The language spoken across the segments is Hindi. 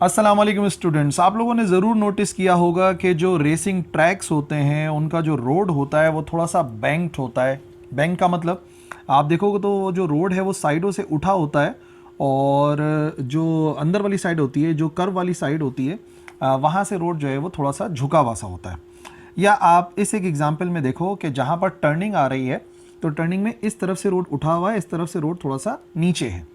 अस्सलाम वालेकुम स्टूडेंट्स। आप लोगों ने ज़रूर नोटिस किया होगा कि जो रेसिंग ट्रैक्स होते हैं उनका जो रोड होता है वो थोड़ा सा बैंक्ड होता है। बैंक का मतलब आप देखोगे तो वो जो रोड है वो साइडों से उठा होता है, और जो अंदर वाली साइड होती है, जो कर्व वाली साइड होती है, वहाँ से रोड जो है वो थोड़ा सा झुका हुआ सा होता है। या आप इस एक एग्जाम्पल में देखो कि जहाँ पर टर्निंग आ रही है तो टर्निंग में इस तरफ से रोड उठा हुआ है, इस तरफ से रोड थोड़ा सा नीचे है।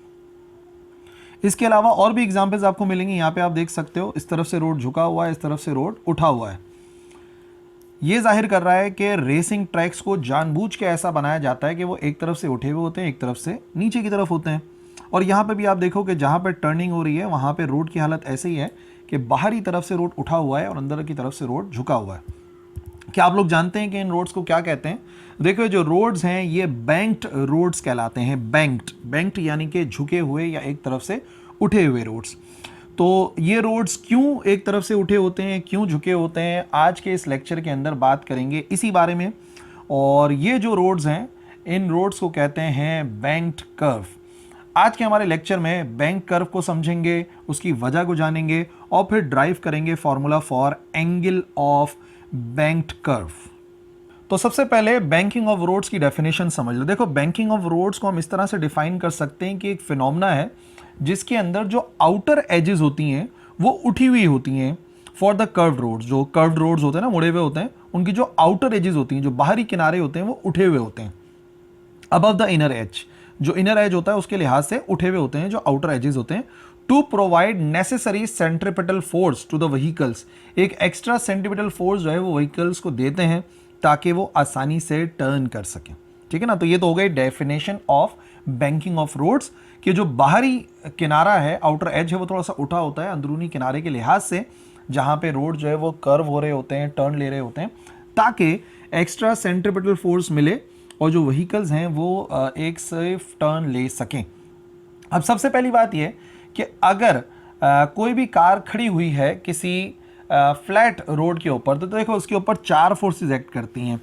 इसके अलावा और भी एग्जांपल्स आपको मिलेंगे। यहाँ पे आप देख सकते हो, इस तरफ से रोड झुका हुआ है, इस तरफ से रोड उठा हुआ है। ये जाहिर कर रहा है कि रेसिंग ट्रैक्स को जानबूझ के ऐसा बनाया जाता है कि वो एक तरफ से उठे हुए होते हैं, एक तरफ से नीचे की तरफ होते हैं। और यहाँ पे भी आप देखो कि जहाँ पे टर्निंग हो रही है वहाँ पे रोड की हालत ऐसे ही है कि बाहरी तरफ से रोड उठा हुआ है और अंदर की तरफ से रोड झुका हुआ है। क्या आप लोग जानते हैं कि इन रोड्स को क्या कहते हैं? देखो, जो रोड्स हैं ये बैंक्ड रोड्स कहलाते हैं। बैंक्ड यानी कि झुके हुए या एक तरफ से उठे हुए रोड्स। तो ये रोड्स क्यों एक तरफ से उठे होते हैं, क्यों झुके होते हैं, आज के इस लेक्चर के अंदर बात करेंगे इसी बारे में। और ये जो रोड्स हैं इन रोड्स को कहते हैं बैंक्ड कर्व। आज के हमारे लेक्चर में बैंक कर्व को समझेंगे, उसकी वजह को जानेंगे और फिर ड्राइव करेंगे formula for angle of banked curve. तो सबसे पहले बैंकिंग ऑफ रोड्स की डेफिनेशन समझ लो। देखो, बैंकिंग ऑफ रोड्स को हम इस तरह से डिफाइन कर सकते हैं कि एक फिनोमेना है जिसके अंदर जो आउटर एजेस होती हैं वो उठी हुई होती हैं फॉर द कर्व्ड रोड्स। जो कर्व्ड रोड्स होते हैं ना, मुड़े हुए होते हैं, उनकी जो आउटर एजेस होती हैं, जो बाहरी किनारे होते हैं, वो उठे हुए होते हैं अबव द इनर एज। जो इनर एज होता है उसके लिहाज से उठे हुए होते हैं जो आउटर एजेस होते हैं। To provide necessary centripetal force to the vehicles. एक एक्स्ट्रा सेंट्रिपिटल फोर्स जो है वो व्हीकल्स को देते हैं ताकि वो आसानी से टर्न कर सकें। ठीक है ना। तो ये तो हो गई definition of banking of roads कि जो बाहरी किनारा है, आउटर एज है, वो थोड़ा सा उठा होता है अंदरूनी किनारे के लिहाज से, जहां पे रोड जो है वो कर्व हो रहे होते हैं, टर्न ले रहे होते हैं, ताकि एक्स्ट्रा सेंट्रिपिटल फोर्स मिले और जो व्हीकल्स हैं वो एक सेफ टर्न ले सकें। अब सबसे पहली बात यह कि अगर कोई भी कार खड़ी हुई है किसी फ्लैट रोड के ऊपर, तो देखो उसके ऊपर चार फोर्सेस एक्ट करती हैं।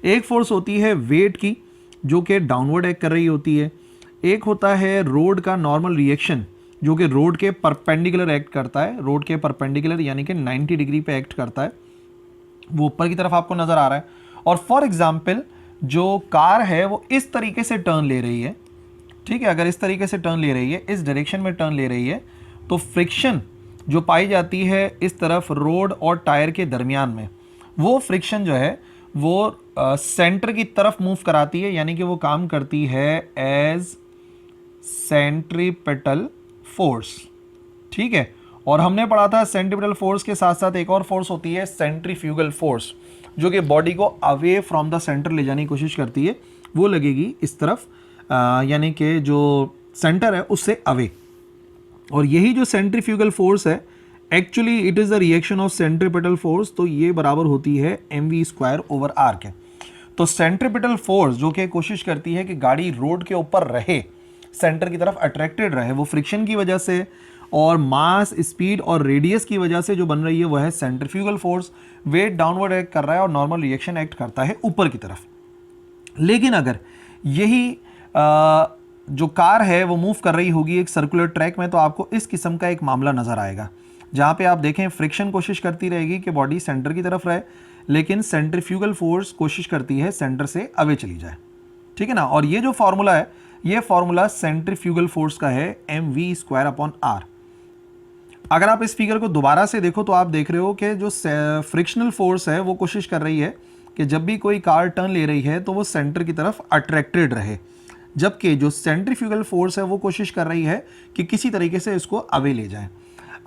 एक फोर्स होती है वेट की, जो कि डाउनवर्ड एक्ट कर रही होती है। एक होता है रोड का नॉर्मल रिएक्शन, जो कि रोड के परपेंडिकुलर एक्ट करता है। रोड के परपेंडिकुलर यानी कि 90 डिग्री पे एक्ट करता है, वो ऊपर की तरफ आपको नजर आ रहा है। और फॉर एग्जाम्पल जो कार है वो इस तरीके से टर्न ले रही है, ठीक है, अगर इस तरीके से टर्न ले रही है, इस डायरेक्शन में टर्न ले रही है, तो फ्रिक्शन जो पाई जाती है इस तरफ रोड और टायर के दरमियान में, वो फ्रिक्शन जो है वो सेंटर की तरफ मूव कराती है, यानी कि वो काम करती है एज सेंट्रीपिटल फोर्स। ठीक है। और हमने पढ़ा था सेंट्रीपिटल फोर्स के साथ साथ एक और फोर्स होती है सेंट्रीफ्यूगल फोर्स, जो कि बॉडी को अवे फ्रॉम द सेंटर ले जाने की कोशिश करती है। वो लगेगी इस तरफ, यानी कि जो सेंटर है उससे अवे। और यही जो सेंट्रीफ्यूगल फोर्स है, actually it is the reaction of centripetal force. तो ये बराबर होती है mv²/r के। तो सेंट्रीपिटल फोर्स जो कि कोशिश करती है कि गाड़ी रोड के ऊपर रहे, सेंटर की तरफ अट्रैक्टेड रहे, वो फ्रिक्शन की वजह से और मास, स्पीड और रेडियस की वजह से जो बन रही है वो है centrifugal force. Weight downward act कर रहा है और नॉर्मल रिएक्शन एक्ट करता है ऊपर की तरफ। लेकिन अगर यही जो कार है वो मूव कर रही होगी एक सर्कुलर ट्रैक में, तो आपको इस किस्म का एक मामला नजर आएगा, जहां पे आप देखें फ्रिक्शन कोशिश करती रहेगी कि बॉडी सेंटर की तरफ रहे, लेकिन सेंट्रीफ्यूगल फोर्स कोशिश करती है सेंटर से अवे चली जाए। ठीक है ना। और ये जो फॉर्मूला है, ये फॉर्मूला सेंट्रीफ्यूगल फोर्स का है mv²/r। अगर आप इस फिगर को दोबारा से देखो तो आप देख रहे हो कि जो फ्रिक्शनल फोर्स है वो कोशिश कर रही है कि जब भी कोई कार टर्न ले रही है तो वो सेंटर की तरफ अट्रैक्टेड रहे, जबकि जो सेंट्रीफ्यूगल फोर्स है वो कोशिश कर रही है कि किसी तरीके से इसको अवे ले जाए।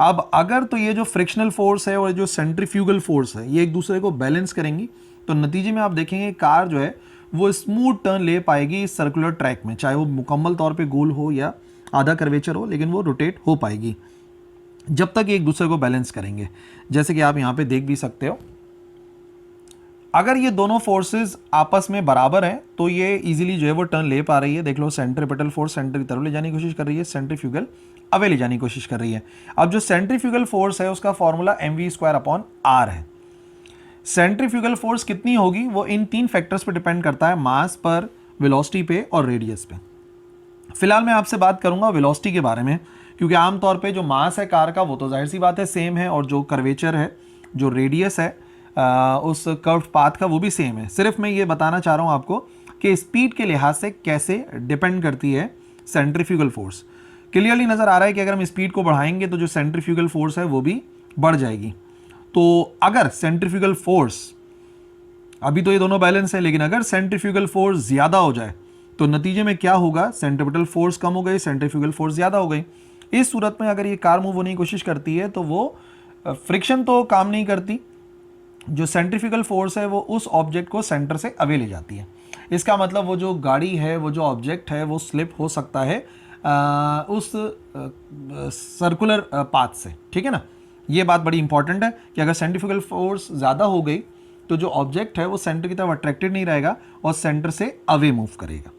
अब अगर तो ये जो फ्रिक्शनल फोर्स है और जो सेंट्रीफ्यूगल फोर्स है ये एक दूसरे को बैलेंस करेंगी, तो नतीजे में आप देखेंगे कार जो है वो स्मूथ टर्न ले पाएगी इस सर्कुलर ट्रैक में, चाहे वो मुकम्मल तौर पे गोल हो या आधा कर्वेचर हो, लेकिन वो रोटेट हो पाएगी जब तक एक दूसरे को बैलेंस करेंगे। जैसे कि आप यहाँ पे देख भी सकते हो, अगर ये दोनों फोर्सेस आपस में बराबर हैं तो ये इजीली जो है वो टर्न ले पा रही है। देख लो, सेंट्रीपिटल फोर्स सेंटर की तरफ ले जाने की कोशिश कर रही है, सेंट्रीफ्यूगल अवे ले जाने की कोशिश कर रही है। अब जो सेंट्रीफ्यूगल फोर्स है उसका फॉर्मूला mv²/r है। सेंट्रीफ्यूगल फोर्स कितनी होगी वो इन तीन फैक्टर्स पर डिपेंड करता है, मास पर, वेलोसिटी पे और रेडियस पे। फिलहाल मैं आपसे बात करूंगा वेलोसिटी के बारे में, क्योंकि आमतौर पे जो मास है कार का वो तो जाहिर सी बात है सेम है, और जो कर्वेचर है, जो रेडियस है उस कर्व पाथ का वो भी सेम है। सिर्फ मैं ये बताना चाह रहा हूँ आपको कि स्पीड के लिहाज से कैसे डिपेंड करती है सेंट्रीफ्यूगल फोर्स। क्लियरली नज़र आ रहा है कि अगर हम स्पीड को बढ़ाएंगे तो जो सेंट्रीफ्यूगल फोर्स है वो भी बढ़ जाएगी। तो अगर सेंट्रीफ्यूगल फोर्स, अभी तो ये दोनों बैलेंस है, लेकिन अगर सेंट्रीफ्यूगल फोर्स ज़्यादा हो जाए तो नतीजे में क्या होगा, सेंट्रीपिटल फोर्स कम हो गई, सेंट्रीफ्यूगल फोर्स ज़्यादा हो गई। इस सूरत में अगर ये कार मूव होने की कोशिश करती है तो वो फ्रिक्शन तो काम नहीं करती, जो सेंट्रीफ्यूगल फोर्स है वो उस ऑब्जेक्ट को सेंटर से अवे ले जाती है। इसका मतलब वो जो गाड़ी है, वो जो ऑब्जेक्ट है, वो स्लिप हो सकता है उस सर्कुलर पाथ से, ठीक है ना। ये बात बड़ी इंपॉर्टेंट है कि अगर सेंट्रीफ्यूगल फोर्स ज़्यादा हो गई तो जो ऑब्जेक्ट है वो सेंटर की तरफ अट्रैक्टेड नहीं रहेगा और सेंटर से अवे मूव करेगा,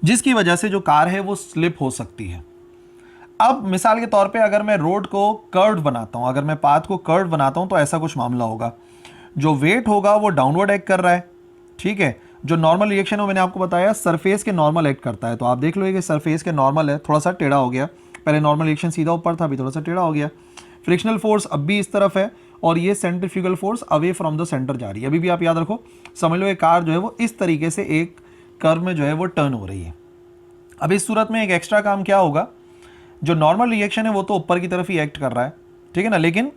जिसकी वजह से जो कार है वो स्लिप हो सकती है। अब मिसाल के तौर पे अगर मैं रोड को कर्व्ड बनाता हूं, अगर मैं पाथ को कर्व्ड बनाता हूं तो ऐसा कुछ मामला होगा। जो वेट होगा वो डाउनवर्ड एक्ट कर रहा है, ठीक है। जो नॉर्मल रिएक्शन है मैंने आपको बताया सरफेस के नॉर्मल एक्ट करता है। तो आप देख लो कि सरफेस के नॉर्मल है, थोड़ा सा टेढ़ा हो गया, पहले नॉर्मल रिएक्शन सीधा ऊपर था, अभी थोड़ा सा टेढ़ा हो गया। फ्रिक्शनल फोर्स अब भी इस तरफ है और ये centrifugal force away from the centre जा रही है। अभी भी आप याद रखो, समझ लो ये कार जो है वो इस तरीके से एक कर्व में जो है वो टर्न हो रही है। अब इस सूरत में एक एक्स्ट्रा काम क्या होगा, जो नॉर्मल रिएक्शन है वो तो ऊपर की तरफ ही एक्ट कर रहा है, ठीक है ना, लेकिन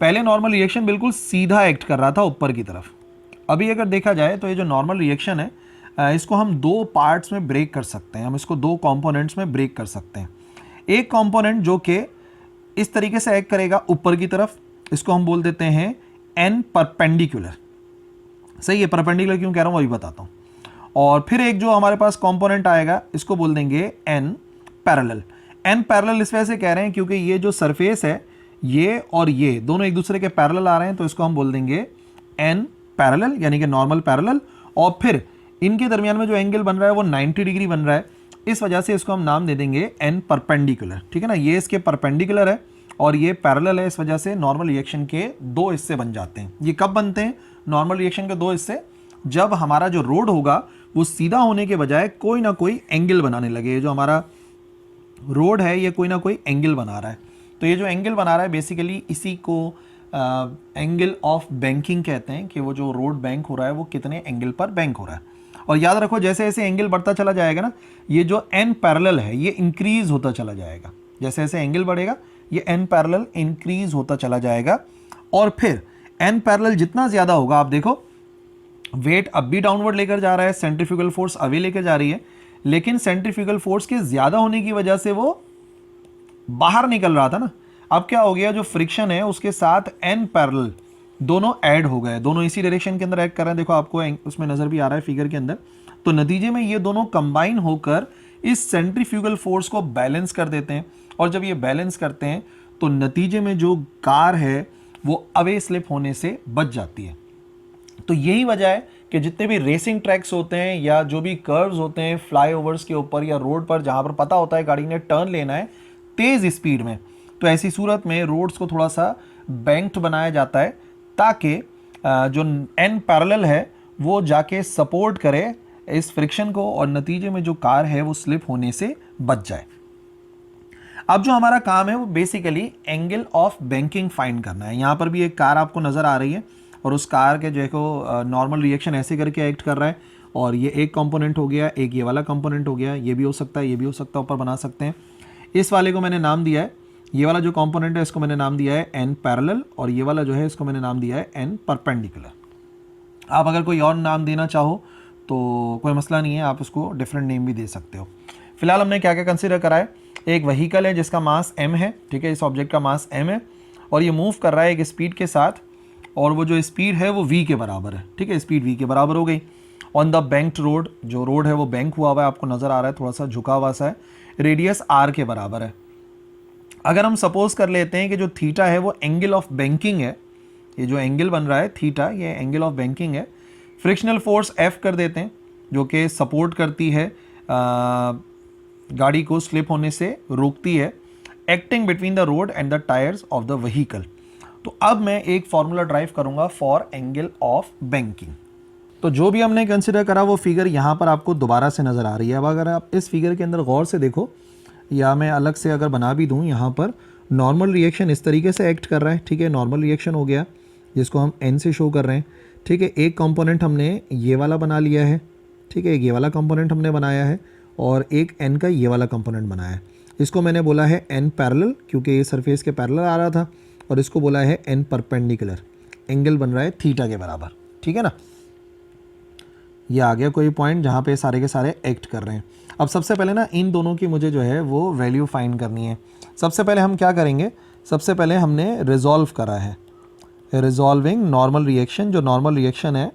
पहले नॉर्मल रिएक्शन बिल्कुल सीधा एक्ट कर रहा था ऊपर की तरफ। अभी अगर देखा जाए तो ये जो नॉर्मल रिएक्शन है इसको हम दो पार्ट्स में ब्रेक कर सकते हैं, हम इसको दो कंपोनेंट्स में ब्रेक कर सकते हैं। एक कंपोनेंट जो कि इस तरीके से एक्ट करेगा ऊपर की तरफ, इसको हम बोल देते हैं एन परपेंडिकुलर। सही है, परपेंडिकुलर क्यों कह रहा हूँ अभी बताता हूँ। और फिर एक जो हमारे पास कंपोनेंट आएगा इसको बोल देंगे एन पैरेलल। एन पैरेलल इस वजह से कह रहे हैं क्योंकि ये जो सरफेस है ये और ये दोनों एक दूसरे के पैरेलल आ रहे हैं, तो इसको हम बोल देंगे एन पैरेलल, यानी कि नॉर्मल पैरेलल। और फिर इनके दरमियान में जो एंगल बन रहा है वो 90 डिग्री बन रहा है, इस वजह से इसको हम नाम दे देंगे एन परपेंडिकुलर, ठीक है ना। ये इसके परपेंडिकुलर है और ये पैरेलल है, इस वजह से नॉर्मल रिएक्शन के दो हिस्से बन जाते हैं। ये कब बनते हैं नॉर्मल रिएक्शन के दो हिस्से, जब हमारा जो रोड होगा वो सीधा होने के बजाय कोई ना कोई एंगल बनाने लगे। जो हमारा रोड है ये कोई ना कोई एंगल बना रहा है, तो ये जो एंगल बना रहा है बेसिकली इसी को एंगल ऑफ बैंकिंग कहते हैं, कि वो जो रोड बैंक हो रहा है वो कितने एंगल पर बैंक हो रहा है। और याद रखो जैसे जैसे एंगल बढ़ता चला जाएगा ना, ये जो एन पैरेलल है ये इंक्रीज होता चला जाएगा। जैसे जैसे एंगल बढ़ेगा ये एन पैरेलल इंक्रीज होता चला जाएगा, और फिर एन पैरेलल जितना ज़्यादा होगा, आप देखो वेट अब भी डाउनवर्ड लेकर जा रहा है, सेंट्रीफ्यूगल फोर्स अवे लेकर जा रही है, लेकिन सेंट्रीफ्यूगल फोर्स के ज़्यादा होने की वजह से वो बाहर निकल रहा था ना। अब क्या हो गया, जो फ्रिक्शन है उसके साथ एन पैरेलल दोनों ऐड हो गए, दोनों इसी डायरेक्शन के अंदर ऐड कर रहे हैं। देखो आपको उसमें नज़र भी आ रहा है फिगर के अंदर। तो नतीजे में ये दोनों कंबाइन होकर इस सेंट्रीफ्यूगल फोर्स को बैलेंस कर देते हैं, और जब ये बैलेंस करते हैं तो नतीजे में जो कार है वो अवे स्लिप होने से बच जाती है। तो यही वजह है कि जितने भी रेसिंग ट्रैक्स होते हैं या जो भी कर्व्स होते हैं फ्लाईओवर्स के ऊपर या रोड पर, जहाँ पर पता होता है गाड़ी ने टर्न लेना है तेज़ स्पीड में, तो ऐसी सूरत में रोड्स को थोड़ा सा बैंक्ड बनाया जाता है ताकि जो एन पैरेलल है वो जाके सपोर्ट करे इस फ्रिक्शन को, और नतीजे में जो कार है वो स्लिप होने से बच जाए। अब जो हमारा काम है वो basically angle of banking find करना है। यहाँ पर भी एक कार आपको नज़र आ रही है और उस कार के जो है को नॉर्मल रिएक्शन ऐसे करके एक्ट कर रहा है, और ये एक कंपोनेंट हो गया, एक ये वाला कंपोनेंट हो गया, ये भी हो सकता है, ये भी हो सकता है, ऊपर बना सकते हैं। इस वाले को मैंने नाम दिया है, ये वाला जो कंपोनेंट है इसको मैंने नाम दिया है एन पैरेलल, और ये वाला जो है इसको मैंने नाम दिया है एन परपेंडिकुलर। आप अगर कोई और नाम देना चाहो तो कोई मसला नहीं है, आप उसको डिफरेंट नेम भी दे सकते हो। फिलहाल हमने क्या क्या कंसिडर करा है, एक व्हीकल है जिसका मास m है, ठीक है, इस ऑब्जेक्ट का मास m है और ये मूव कर रहा है एक स्पीड के साथ, और वो जो स्पीड है वो v के बराबर है, ठीक है, स्पीड v के बराबर हो गई। ऑन द बैंक्ड रोड, जो रोड है वो बैंक हुआ हुआ है, आपको नज़र आ रहा है थोड़ा सा झुका हुआ सा है, रेडियस r के बराबर है। अगर हम सपोज कर लेते हैं कि जो थीटा है वो एंगल ऑफ बैंकिंग है, ये जो एंगल बन रहा है थीटा, ये एंगल ऑफ बैंकिंग है। फ्रिक्शनल फोर्स F कर देते हैं जो कि सपोर्ट करती है गाड़ी को स्लिप होने से रोकती है, acting between the road and the tyres of the vehicle. तो अब मैं एक फॉर्मूला ड्राइव करूंगा फॉर एंगल ऑफ बैंकिंग। तो जो भी हमने कंसिडर करा वो फिगर यहाँ पर आपको दोबारा से नज़र आ रही है। अब अगर आप इस फिगर के अंदर गौर से देखो, या मैं अलग से अगर बना भी दूँ, यहाँ पर नॉर्मल रिएक्शन इस तरीके से एक्ट कर रहा है, ठीक है, नॉर्मल रिएक्शन हो गया जिसको हम n से शो कर रहे हैं, ठीक है। एक कंपोनेंट हमने ये वाला बना लिया है, ठीक है, ये वाला कंपोनेंट हमने बनाया है और एक n का ये वाला कंपोनेंट बनाया है। इसको मैंने बोला है n पैरेलल, क्योंकि ये सरफेस के पैरेलल आ रहा था, और इसको बोला है n परपेंडिकुलर। एंगल बन रहा है थीटा के बराबर, ठीक है ना। ये आ गया कोई पॉइंट जहाँ पे सारे के सारे एक्ट कर रहे हैं। अब सबसे पहले ना इन दोनों की मुझे जो है वो वैल्यू फाइंड करनी है। सबसे पहले हम क्या करेंगे, सबसे पहले हमने रिजॉल्व करा है, रिजॉल्विंग नॉर्मल रिएक्शन। जो नॉर्मल रिएक्शन है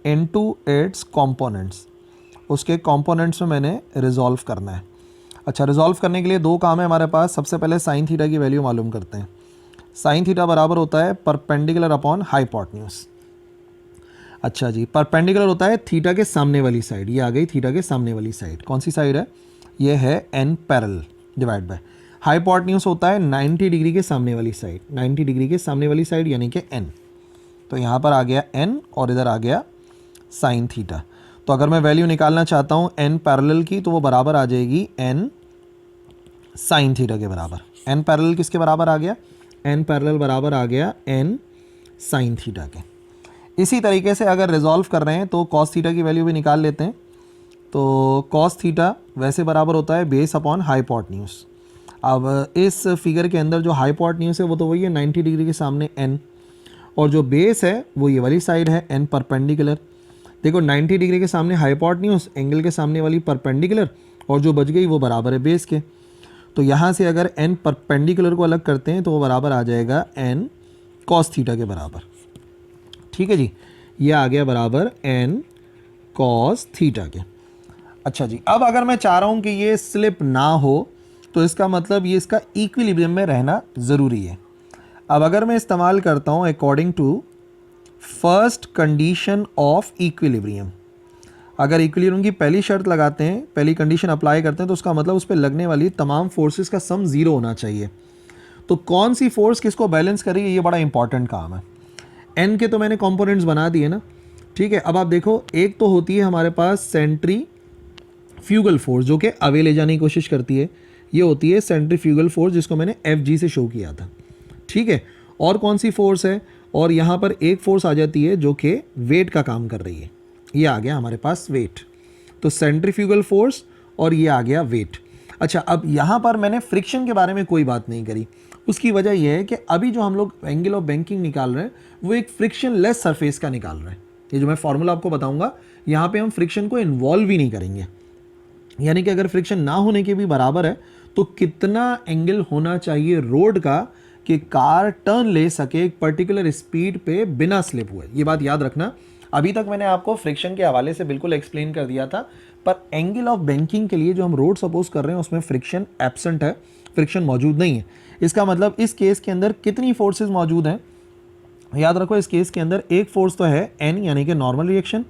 इनटू इट्स कंपोनेंट्स, उसके कंपोनेंट्स में मैंने रिजॉल्व करना है। अच्छा, रिजॉल्व करने के लिए दो काम है हमारे पास। सबसे पहले साइन थीटा की वैल्यू मालूम करते हैं। साइन थीटा बराबर होता है परपेंडिकुलर अपॉन हाइपोटेन्यूज। अच्छा जी, परपेंडिकुलर होता है थीटा के सामने वाली साइड। ये आ गई थीटा के सामने वाली साइड, कौन सी साइड है, ये है n parallel divide by. Hypotenuse होता है 90 डिग्री के सामने वाली साइड, 90 डिग्री के सामने वाली साइड यानी कि n। तो यहाँ पर आ गया n और इधर आ गया साइन थीटा। तो अगर मैं वैल्यू निकालना चाहता हूँ n पैरेलल की, तो वो बराबर आ जाएगी n साइन थीटा के बराबर। n पैरेलल किसके बराबर आ गया, n पैरेलल बराबर आ गया n साइन थीटा के। इसी तरीके से अगर रिजॉल्व कर रहे हैं तो कॉस थीटा की वैल्यू भी निकाल लेते हैं। तो कॉस थीटा वैसे बराबर होता है बेस अपॉन हाइपोटेन्यूज। अब इस फिगर के अंदर जो हाइपोटेन्यूज है वो तो वही है 90 डिग्री के सामने n, और जो बेस है वो ये वाली साइड है n परपेंडिकुलर। देखो 90 डिग्री के सामने हाइपोटेन्यूज, एंगल के सामने वाली परपेंडिकुलर, और जो बच गई वो बराबर है बेस के। तो यहाँ से अगर n परपेंडिकुलर को अलग करते हैं तो वो बराबर आ जाएगा n कॉस थीटा के बराबर, ठीक है जी। ये आ गया बराबर n कॉस थीटा के। अच्छा जी, अब अगर मैं चाह रहा हूँ कि ये स्लिप ना हो तो इसका मतलब ये इसका इक्विलिब्रियम में रहना ज़रूरी है। अब अगर मैं इस्तेमाल करता हूँ according to first condition of equilibrium, अगर इक्विलिब्रियम की पहली शर्त लगाते हैं, पहली कंडीशन अप्लाई करते हैं, तो उसका मतलब उस पर लगने वाली तमाम फोर्सेस का सम ज़ीरो होना चाहिए। तो कौन सी फोर्स किसको बैलेंस करेगी, ये बड़ा इंपॉर्टेंट काम है। एन के तो मैंने कंपोनेंट्स बना दिए ना, ठीक है। अब आप देखो, एक तो होती है हमारे पास सेंट्रीफ्यूगल फोर्स जो कि अवे ले जाने की कोशिश करती है, ये होती है सेंट्रीफ्यूगल फोर्स जिसको मैंने Fg से शो किया था, ठीक है। और कौन सी फोर्स है, और यहाँ पर एक फोर्स आ जाती है जो कि वेट का काम कर रही है। ये आ गया हमारे पास वेट, तो सेंट्रीफ्यूगल फोर्स और ये आ गया वेट। अच्छा, अब यहाँ पर मैंने फ्रिक्शन के बारे में कोई बात नहीं करी। उसकी वजह यह है कि अभी जो हम लोग एंगल ऑफ बैंकिंग निकाल रहे हैं वो एक फ्रिक्शन लेस सरफेस का निकाल रहे हैं। ये जो मैं फॉर्मूला आपको बताऊंगा, यहाँ पे हम फ्रिक्शन को इन्वॉल्व ही नहीं करेंगे। यानी कि अगर फ्रिक्शन ना होने के भी बराबर है तो कितना एंगल होना चाहिए रोड का कि कार टर्न ले सके एक पर्टिकुलर स्पीड पे बिना स्लिप हुए। ये बात याद रखना। अभी तक मैंने आपको फ्रिक्शन के हवाले से बिल्कुल एक्सप्लेन कर दिया था, पर एंगल ऑफ बैंकिंग के लिए जो हम रोड सपोज कर रहे हैं उसमें फ्रिक्शन एब्सेंट है, फ्रिक्शन मौजूद नहीं है। इसका मतलब इस केस के अंदर कितनी फोर्सेस मौजूद हैं, याद रखो। इस केस के अंदर एक फोर्स तो है n यानी कि नॉर्मल रिएक्शन,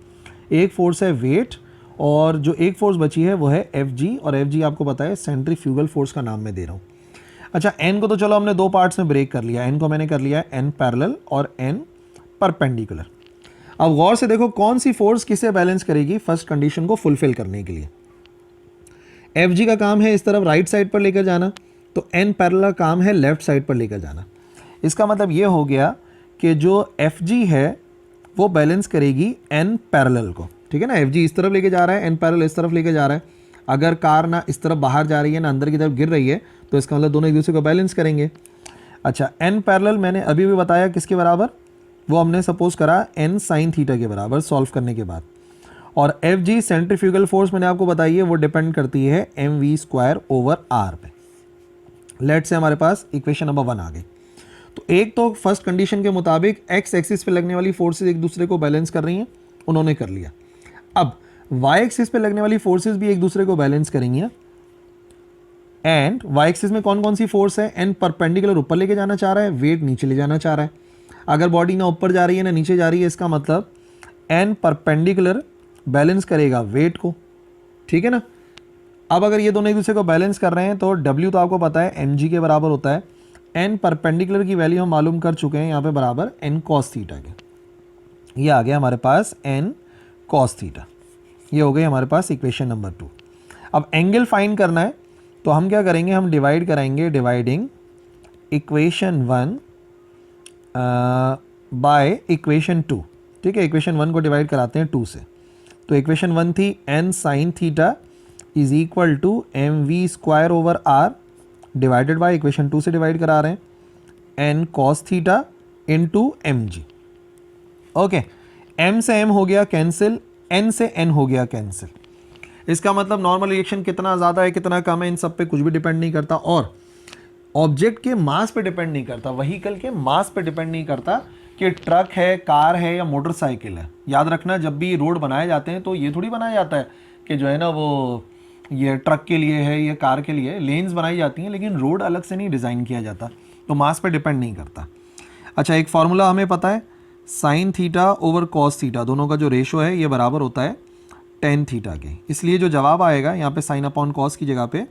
एक फोर्स है वेट, और जो एक फोर्स बची है वो है Fg, और Fg आपको पता है सेंट्रीफ्यूगल फोर्स का नाम मैं दे रहा हूँ। अच्छा, n को तो चलो हमने दो पार्ट्स में ब्रेक कर लिया। n को मैंने कर लिया है n पैरेलल और n परपेंडिकुलर। अब गौर से देखो कौन सी फोर्स किसे बैलेंस करेगी फर्स्ट कंडीशन को फुलफिल करने के लिए। Fg का काम है इस तरफ राइट साइड पर लेकर जाना, तो n पैरेलल का काम है लेफ्ट साइड पर लेकर जाना। इसका मतलब ये हो गया कि जो Fg है वो बैलेंस करेगी n पैरेलल को, ठीक है ना। Fg इस तरफ लेके जा रहा है, n पैरेलल इस तरफ लेके जा रहा है। अगर कार ना इस तरफ बाहर जा रही है ना अंदर की तरफ गिर रही है तो इसका मतलब दोनों एक दूसरे को बैलेंस करेंगे। अच्छा, n पैरेलल मैंने अभी भी बताया किसके बराबर, वो हमने सपोज करा n साइन थीटा के बराबर सॉल्व करने के बाद। और Fg सेंट्रीफ्यूगल फोर्स मैंने आपको बताई है वो डिपेंड करती है mv²/r पे। लेट से हमारे पास इक्वेशन नंबर 1 आ गई। तो एक तो फर्स्ट कंडीशन के मुताबिक x एक्सिस पे लगने वाली फोर्सेस एक दूसरे को बैलेंस कर रही हैं, उन्होंने कर लिया। अब y एक्सिस पे लगने वाली फोर्सेस भी एक दूसरे को बैलेंस करेंगी, एंड y एक्सिस में कौन कौन सी फोर्स है, n परपेंडिकुलर ऊपर लेके जाना चाह रहा है, वेट नीचे ले जाना चाह रहा है। अगर बॉडी ना ऊपर जा रही है ना नीचे जा रही है, इसका मतलब n परपेंडिकुलर बैलेंस करेगा वेट को, ठीक है ना। अब अगर ये दोनों एक दूसरे को बैलेंस कर रहे हैं तो W तो आपको पता है mg के बराबर होता है। n परपेंडिकुलर की वैल्यू हम मालूम कर चुके हैं यहाँ पे बराबर n cos थीटा के। ये आ गया हमारे पास n cos थीटा। ये हो गई हमारे पास इक्वेशन नंबर 2। अब एंगल फाइंड करना है तो हम क्या करेंगे, हम डिवाइड कराएंगे, डिवाइडिंग इक्वेशन 1 बाय इक्वेशन 2। ठीक है, इक्वेशन 1 को डिवाइड कराते हैं 2 से। तो इक्वेशन 1 थी n sine theta is equal to M V square over R divided by equation 2 से डिवाइड करा रहे हैं n cos theta into M G. Okay, m से m हो गया कैंसिल, n से n हो गया कैंसिल। इसका मतलब नॉर्मल रिएक्शन कितना ज़्यादा है कितना कम है इन सब पे कुछ भी डिपेंड नहीं करता, और ऑब्जेक्ट के मास पे डिपेंड नहीं करता, व्हीकल के मास पे डिपेंड नहीं करता कि ट्रक है, कार है या मोटरसाइकिल है। याद रखना, जब भी रोड बनाए जाते हैं तो ये थोड़ी बनाया जाता है कि जो है ना वो ये ट्रक के लिए है, ये कार के लिए, लेन्स बनाई जाती हैं लेकिन रोड अलग से नहीं डिज़ाइन किया जाता, तो मास पे डिपेंड नहीं करता। अच्छा, एक फार्मूला हमें पता है, sine theta over cos theta, दोनों का जो रेशो है ये बराबर होता है टेन थीटा के। इसलिए जो जवाब आएगा यहाँ पे साइन अपॉन कॉस की जगह पे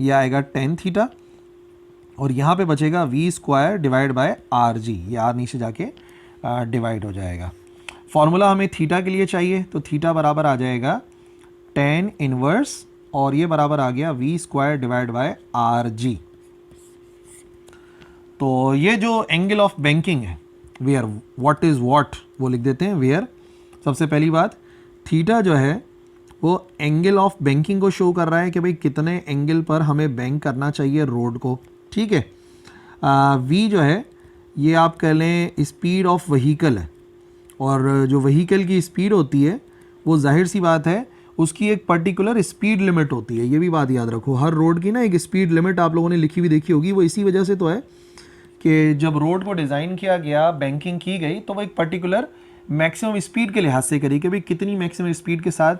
ये आएगा टेन थीटा, और यहाँ पे बचेगा V square divide by R G, ये आर नीचे जाके डिवाइड हो जाएगा। फॉर्मूला हमें थीटा के लिए चाहिए, तो थीटा बराबर आ जाएगा टेन इनवर्स, और ये बराबर आ गया V square divide by R G. तो ये जो एंगल ऑफ बैंकिंग है, वेयर व्हाट इज़ व्हाट, वो लिख देते हैं वेयर। सबसे पहली बात, थीटा जो है वो एंगल ऑफ बैंकिंग को शो कर रहा है कि भाई कितने एंगल पर हमें बैंक करना चाहिए रोड को। ठीक है, वी जो है ये आप कह लें स्पीड ऑफ व्हीकल है, और जो व्हीकल की स्पीड होती है वो जाहिर सी बात है उसकी एक पर्टिकुलर स्पीड लिमिट होती है। ये भी बात याद रखो, हर रोड की ना एक स्पीड लिमिट आप लोगों ने लिखी हुई देखी होगी। वो इसी वजह से तो है कि जब रोड को डिज़ाइन किया गया, बैंकिंग की गई, तो वो एक पर्टिकुलर मैक्सिमम स्पीड के लिहाज से करी कि भाई कितनी मैक्सिमम स्पीड के साथ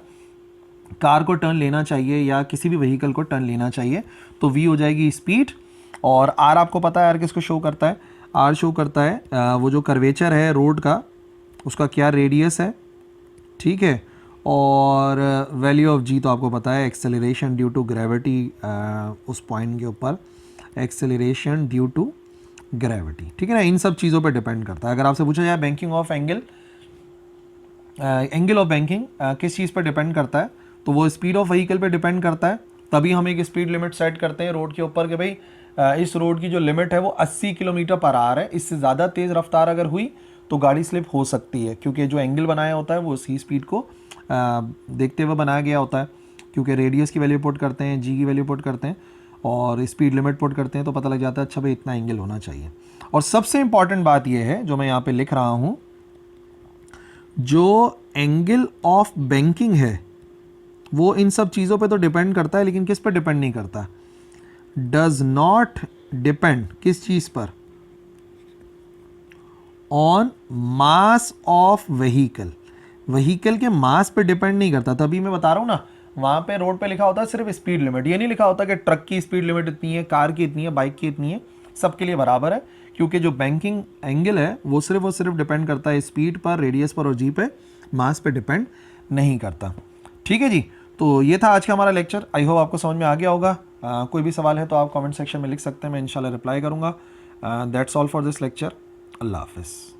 कार को टर्न लेना चाहिए या किसी भी व्हीकल को टर्न लेना चाहिए। तो वी हो जाएगी स्पीड, और आर आपको पता है आर किसको शो करता है, आर शो करता है वो जो कर्वेचर है रोड का, उसका क्या रेडियस है। ठीक है, और वैल्यू ऑफ जी तो आपको पता है एक्सेलरेशन ड्यू टू ग्रेविटी, उस पॉइंट के ऊपर एक्सेलरेशन ड्यू टू ग्रेविटी। ठीक है ना, इन सब चीज़ों पर डिपेंड करता है। अगर आपसे पूछा जाए banking of angle, angle of banking किस चीज़ पर डिपेंड करता है, तो वो स्पीड ऑफ व्हीकल पे डिपेंड करता है। तभी हम एक स्पीड लिमिट सेट करते हैं रोड के ऊपर कि भाई इस रोड की जो लिमिट है वो 80 किलोमीटर पर आवर है, इससे ज़्यादा तेज़ रफ्तार अगर हुई तो गाड़ी स्लिप हो सकती है, क्योंकि जो एंगल बनाया होता है वो उसी स्पीड को देखते हुए बनाया गया होता है। क्योंकि रेडियस की वैल्यू पुट करते हैं, जी की वैल्यू पुट करते हैं और स्पीड लिमिट पुट करते हैं, तो पता लग जाता है अच्छा भाई इतना एंगल होना चाहिए। और सबसे इंपॉर्टेंट बात यह है जो मैं यहाँ पे लिख रहा हूँ, जो एंगल ऑफ बैंकिंग है वो इन सब चीज़ों पे तो डिपेंड करता है, लेकिन किस पर डिपेंड नहीं करता, डज नॉट डिपेंड, किस चीज़ पर, on mass of vehicle, vehicle के मास पे डिपेंड नहीं करता। तभी मैं बता रहा हूँ ना, वहाँ पे रोड पे लिखा होता है सिर्फ स्पीड लिमिट, ये नहीं लिखा होता कि ट्रक की स्पीड लिमिट इतनी है, कार की इतनी है, बाइक की इतनी है, सबके लिए बराबर है। क्योंकि जो बैंकिंग एंगल है वो सिर्फ डिपेंड करता है स्पीड पर, रेडियस पर और जी पे, मास पे डिपेंड नहीं करता। ठीक है जी, तो ये था आज का हमारा लेक्चर। आई होप आपको समझ में आ गया होगा। कोई भी सवाल है तो आप कमेंट सेक्शन में लिख सकते हैं, मैं इंशाल्लाह रिप्लाई करूँगा। That's all for this lecture. Allah हाफिज़।